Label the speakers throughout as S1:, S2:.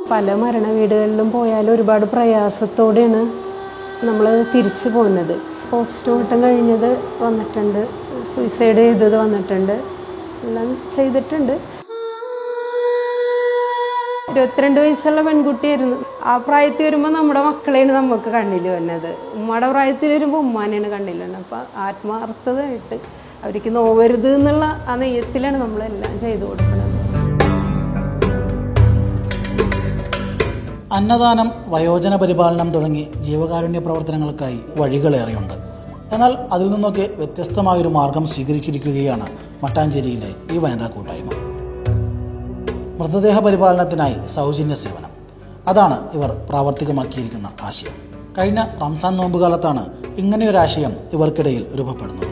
S1: പല മരണ വീടുകളിലും പോയാലും ഒരുപാട് പ്രയാസത്തോടെയാണ് നമ്മൾ തിരിച്ചു പോകുന്നത്. പോസ്റ്റ്മോർട്ടം കഴിഞ്ഞത് വന്നിട്ടുണ്ട്, സൂയിസൈഡ് ചെയ്തത് വന്നിട്ടുണ്ട്, എല്ലാം ചെയ്തിട്ടുണ്ട്. 22 വയസ്സുള്ള പെൺകുട്ടിയായിരുന്നു. ആ പ്രായത്തിൽ വരുമ്പോൾ നമ്മുടെ മക്കളെയാണ് നമുക്ക് കണ്ണിൽ വന്നത്. ഉമ്മയുടെ പ്രായത്തിൽ വരുമ്പോൾ ഉമ്മാനെയാണ് കണ്ണിൽ വന്നത്. അപ്പോൾ ആത്മാർത്ഥതയായിട്ട് അവർക്ക് നോവരുത് എന്നുള്ള ആ നെയ്യത്തിലാണ് നമ്മളെല്ലാം ചെയ്തു കൊടുക്കുന്നത്.
S2: അന്നദാനം, വയോജന പരിപാലനം തുടങ്ങി ജീവകാരുണ്യ പ്രവർത്തനങ്ങൾക്കായി വഴികളേറെയുണ്ട്. എന്നാൽ അതിൽ നിന്നൊക്കെ വ്യത്യസ്തമായൊരു മാർഗം സ്വീകരിച്ചിരിക്കുകയാണ് മട്ടാഞ്ചേരിയിലെ ഈ വനിതാ കൂട്ടായ്മ. മൃതദേഹ പരിപാലനത്തിനായി സൗജന്യ സേവനം, അതാണ് ഇവർ പ്രാവർത്തികമാക്കിയിരിക്കുന്ന ആശയം. കഴിഞ്ഞ റംസാൻ നോമ്പുകാലത്താണ് ഇങ്ങനെയൊരാശയം ഇവർക്കിടയിൽ രൂപപ്പെടുന്നത്.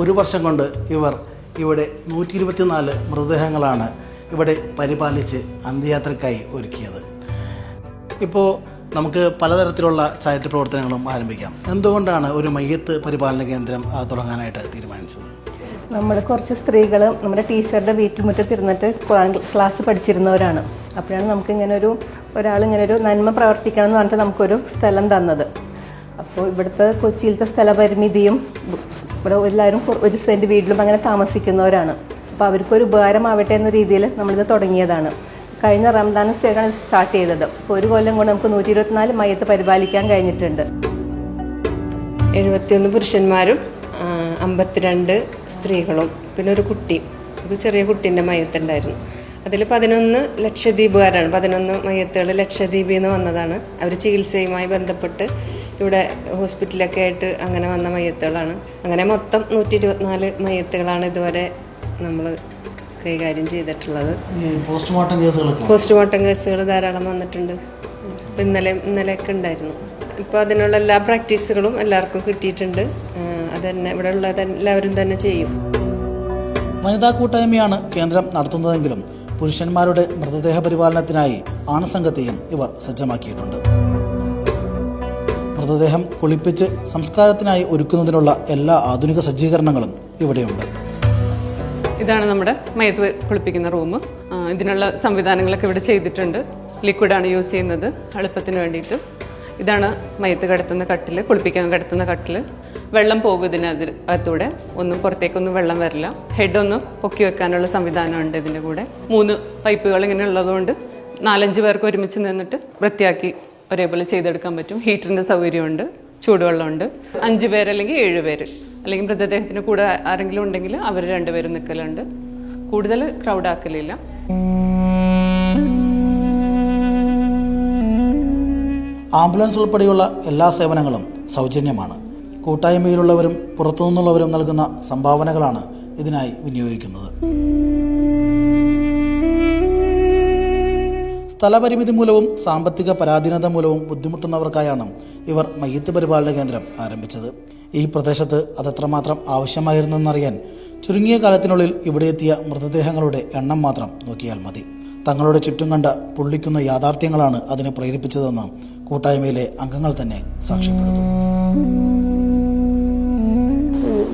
S2: ഒരു വർഷം കൊണ്ട് ഇവർ ഇവിടെ 124 മൃതദേഹങ്ങളാണ് ഇവിടെ പരിപാലിച്ച് അന്ത്യയാത്രയ്ക്കായി ഒരുക്കിയത്. ഇപ്പോൾ നമുക്ക് പലതരത്തിലുള്ള ചാരിറ്റി പ്രവർത്തനങ്ങളും ആരംഭിക്കാം. എന്തുകൊണ്ടാണ് ഒരു മയ്യത്ത് പരിപാലന കേന്ദ്രം തുടങ്ങാനായിട്ട് തീരുമാനിച്ചത്?
S3: നമ്മൾ കുറച്ച് സ്ത്രീകൾ നമ്മുടെ ടീച്ചറുടെ വീട്ടുമുറ്റത്തിരുന്നിട്ട് ഖുർആൻ ക്ലാസ് പഠിച്ചിരുന്നവരാണ്. അപ്പോഴാണ് നമുക്കിങ്ങനെ ഒരാളിങ്ങനെ ഒരു നന്മ പ്രവർത്തിക്കണം എന്ന് പറഞ്ഞിട്ട് നമുക്കൊരു സ്ഥലം തന്നത്. അപ്പോൾ ഇവിടുത്തെ കൊച്ചിയിലത്തെ സ്ഥലപരിമിതിയും ഇവിടെ എല്ലാവരും 1 സെൻറ്റ് വീട്ടിലും അങ്ങനെ താമസിക്കുന്നവരാണ്. അപ്പോൾ അവർക്കൊരു ഉപകാരമാവട്ടെ എന്ന രീതിയിൽ നമ്മളിത് തുടങ്ങിയതാണ്. കഴിഞ്ഞ റംദാൻ സ്റ്റേക്കാണ് സ്റ്റാർട്ട് ചെയ്തത്. അപ്പോൾ 1 കൊല്ലം കൊണ്ട് നമുക്ക് 124 മയ്യത്ത് പരിപാലിക്കാൻ കഴിഞ്ഞിട്ടുണ്ട്.
S4: 71 പുരുഷന്മാരും 52 സ്ത്രീകളും പിന്നെ ഒരു ചെറിയ കുട്ടീൻ്റെ മയ്യത്തുണ്ടായിരുന്നു. അതിൽ 11 ലക്ഷദ്വീപുകാരാണ്. 11 മയ്യത്തുകൾ ലക്ഷദ്വീപിൽ നിന്ന് വന്നതാണ്. അവർ ചികിത്സയുമായി ബന്ധപ്പെട്ട് ഇവിടെ ഹോസ്പിറ്റലൊക്കെ ആയിട്ട് അങ്ങനെ വന്ന മയ്യത്തുകളാണ്. അങ്ങനെ മൊത്തം 124 മയ്യത്തുകളാണ് ഇതുവരെ നമ്മൾ കൈകാര്യം ചെയ്തിട്ടുള്ളത്. പോസ്റ്റ്മോർട്ടം കേസുകൾ ധാരാളം വന്നിട്ടുണ്ട്. ഇന്നലെയൊക്കെ ഉണ്ടായിരുന്നു. ഇപ്പോൾ അതിനുള്ള എല്ലാ പ്രാക്ടീസുകളും എല്ലാവർക്കും കിട്ടിയിട്ടുണ്ട്. അതന്നെ ഇവിടെ ഉള്ളത് എല്ലാവരും തന്നെ ചെയ്യും.
S2: വനിതാ കൂട്ടായ്മയാണ് കേന്ദ്രം നടത്തുന്നതെങ്കിലും പുരുഷന്മാരുടെ മൃതദേഹ പരിപാലനത്തിനായി ആണുസംഘത്തെയും ഇവർ സജ്ജമാക്കിയിട്ടുണ്ട്. മൃതദേഹം കുളിപ്പിച്ച് സംസ്കാരത്തിനായി ഒരുക്കുന്നതിനുള്ള എല്ലാ ആധുനിക സജ്ജീകരണങ്ങളും ഇവിടെയുണ്ട്.
S5: ഇതാണ് നമ്മുടെ മയ്യത്ത് കുളിപ്പിക്കുന്ന റൂം. ഇതിനുള്ള സംവിധാനങ്ങളൊക്കെ ഇവിടെ ചെയ്തിട്ടുണ്ട്. ലിക്വിഡാണ് യൂസ് ചെയ്യുന്നത് എളുപ്പത്തിന് വേണ്ടിയിട്ട്. ഇതാണ് മയ്യത്ത് കിടത്തുന്ന കട്ടിൽ, കുളിപ്പിക്കാൻ കിടത്തുന്ന കട്ടിൽ. വെള്ളം പോകും ഇതിനകത്തൂടെ, ഒന്നും പുറത്തേക്കൊന്നും വെള്ളം വരില്ല. ഹെഡൊന്നും പൊക്കി വെക്കാനുള്ള സംവിധാനമുണ്ട് ഇതിൻ്റെ കൂടെ. 3 പൈപ്പുകൾ ഇങ്ങനെ ഉള്ളതുകൊണ്ട് 4-5 പേർക്ക് ഒരുമിച്ച് നിന്നിട്ട് വൃത്തിയാക്കി ഒരേപോലെ ചെയ്തെടുക്കാൻ പറ്റും. ഹീറ്ററിൻ്റെ സൗകര്യമുണ്ട്, ചൂടുവെള്ളമുണ്ട്. 5 പേര് അല്ലെങ്കിൽ 7 പേര്, അല്ലെങ്കിൽ മൃതദേഹത്തിന് കൂടെ ആരെങ്കിലും ഉണ്ടെങ്കിൽ അവർ 2 പേരും നിൽക്കലുണ്ട്. കൂടുതൽ ക്രൗഡ് ആക്കലില്ല.
S2: ആംബുലൻസ് ഉൾപ്പെടെയുള്ള എല്ലാ സേവനങ്ങളും സൗജന്യമാണ്. കൂട്ടായ്മയിലുള്ളവരും പുറത്തുനിന്നുള്ളവരും നൽകുന്ന സംഭാവനകളാണ് ഇതിനായി വിനിയോഗിക്കുന്നത്. സ്ഥലപരിമിതി മൂലവും സാമ്പത്തിക പരാധീനത മൂലവും ബുദ്ധിമുട്ടുന്നവർക്കായാണ് ഇവർ മയ്യത്ത് പരിപാലന കേന്ദ്രം ആരംഭിച്ചത്. ഈ പ്രദേശത്ത് അതെത്രമാത്രം ആവശ്യമായിരുന്നെന്നറിയാൻ ചുരുങ്ങിയ കാലത്തിനുള്ളിൽ ഇവിടെ എത്തിയ മൃതദേഹങ്ങളുടെ എണ്ണം മാത്രം നോക്കിയാൽ മതി. തങ്ങളുടെ ചുറ്റും കണ്ട പൊള്ളിക്കുന്ന യാഥാർത്ഥ്യങ്ങളാണ് അതിനെ പ്രേരിപ്പിച്ചതെന്ന് കൂട്ടായ്മയിലെ അംഗങ്ങൾ തന്നെ സാക്ഷ്യപ്പെടുത്തുന്നു.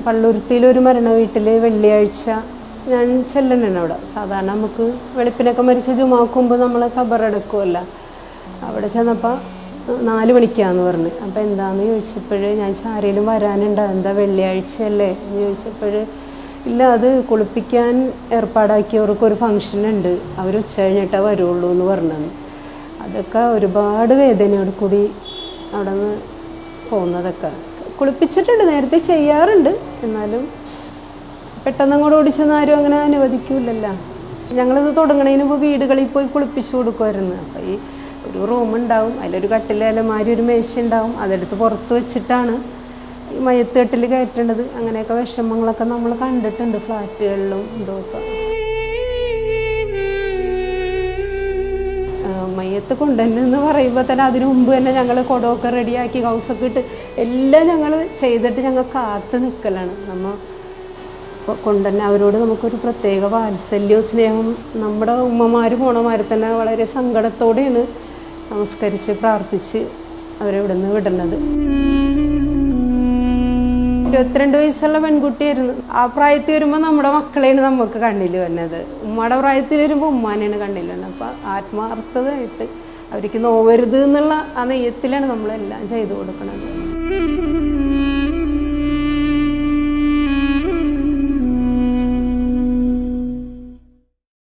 S1: പള്ളുരുത്തിയിലൊരു മരണ വീട്ടിൽ വെള്ളിയാഴ്ച ഞാൻ ചെല്ലണം. അവിടെ സാധാരണ നമുക്ക് വെളുപ്പിനൊക്കെ മരിച്ച ജുമാക്കുമ്പോൾ നമ്മൾ ഖബറടക്കുമല്ല. അവിടെ ചെന്നപ്പോൾ 4 മണിക്കാന്ന് പറഞ്ഞു. അപ്പോൾ എന്താണെന്ന് ചോദിച്ചപ്പോൾ ഞാൻ ആരെങ്കിലും വരാനുണ്ടോ, എന്താ വെള്ളിയാഴ്ചയല്ലേ എന്ന് ചോദിച്ചപ്പോൾ ഇല്ല, അത് കുളിപ്പിക്കാൻ ഏർപ്പാടാക്കിയവർക്കൊരു ഫംഗ്ഷൻ ഉണ്ട്, അവർ ഉച്ച കഴിഞ്ഞിട്ടേ വരുള്ളൂ എന്ന് പറഞ്ഞത്. അതൊക്കെ ഒരുപാട് വേദനയോട് കൂടി അവിടെ നിന്ന് പോകുന്നതൊക്കെ. കുളിപ്പിച്ചിട്ടുണ്ട്, നേരത്തെ ചെയ്യാറുണ്ട്, എന്നാലും പെട്ടെന്ന് അങ്ങോട്ട് ഓടിച്ചെന്ന് ആരും അങ്ങനെ അനുവദിക്കില്ലല്ലോ. ഞങ്ങളിത് തുടങ്ങണതിന് മുമ്പ് വീടുകളിൽ പോയി കുളിപ്പിച്ചു കൊടുക്കുമായിരുന്നു. അപ്പോൾ ഈ ഒരു റൂമുണ്ടാവും, അതിലൊരു കട്ടിൽ, അലമാരി, ഒരു മേശ ഉണ്ടാവും. അതെടുത്ത് പുറത്ത് വെച്ചിട്ടാണ് ഈ മയ്യത്ത് കെട്ടിൽ കയറ്റേണ്ടത്. അങ്ങനെയൊക്കെ വിഷമങ്ങളൊക്കെ നമ്മൾ കണ്ടിട്ടുണ്ട് ഫ്ലാറ്റുകളിലും ഇതൊക്കെ. മയ്യത്ത് കൊണ്ടുവന്നെന്ന് പറയുമ്പോൾ തന്നെ അതിനു മുമ്പ് തന്നെ ഞങ്ങൾ കുടമൊക്കെ റെഡിയാക്കി ഹൗസൊക്കെ ഇട്ട് എല്ലാം ഞങ്ങൾ ചെയ്തിട്ട് ഞങ്ങൾ കാത്ത് നിൽക്കലാണ്. നമ്മൾ കൊണ്ടുതന്നെ അവരോട് നമുക്കൊരു പ്രത്യേക വാത്സല്യവും സ്നേഹവും. നമ്മുടെ ഉമ്മമാരും മോണമാരും തന്നെ വളരെ സങ്കടത്തോടെയാണ് നമസ്കരിച്ച് പ്രാർത്ഥിച്ച് അവരെ ഇവിടെ നിന്ന് വിടുന്നത്. 22 വയസ്സുള്ള പെൺകുട്ടിയായിരുന്നു. ആ പ്രായത്തിൽ വരുമ്പോൾ നമ്മുടെ മക്കളെയാണ് നമുക്ക് കണ്ണിൽ വന്നത്. ഉമ്മയുടെ പ്രായത്തിൽ വരുമ്പോൾ ഉമ്മാനെയാണ് കണ്ണിൽ വന്നത്. അപ്പം ആത്മാർത്ഥതയായിട്ട് അവർക്ക് നോവരുത് എന്നുള്ള ആ നെയ്യത്തിലാണ് നമ്മളെല്ലാം ചെയ്തു കൊടുക്കുന്നത്.